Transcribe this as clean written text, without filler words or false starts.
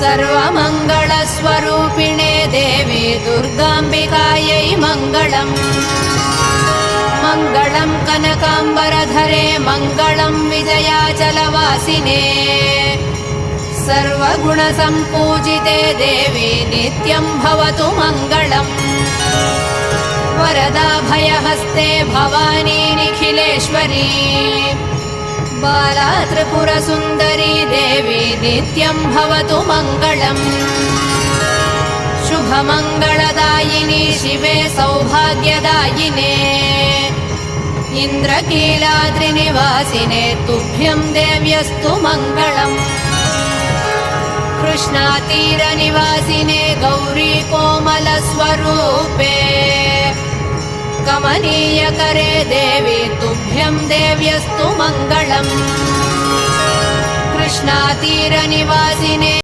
सर्वमङ्गलस्वरूपिणे देवी दुर्गाम्बिकायै मङ्गलम्। मङ्गलं कनकाम्बरधरे मङ्गलं विजयाचलवासिने सर्वगुणसम्पूजिते देवी नित्यं भवतु मङ्गलम्। वरदाभयहस्ते भवानी निखिलेश्वरी बाला त्रिपुरसुन्दरी देवी नित्यं भवतु मङ्गलम्। शुभमङ्गलदायिनी शिवे सौभाग्यदायिने इन्द्रकीलाद्रिनिवासिने तुभ्यं देव्यस्तु मङ्गलम्। कृष्णातीरनिवासिने गौरी कोमलस्वरूपे कमनीयकरे देवी तुभ्यं देव्यस्तु मङ्गलम्। कृष्णातीरनिवासिने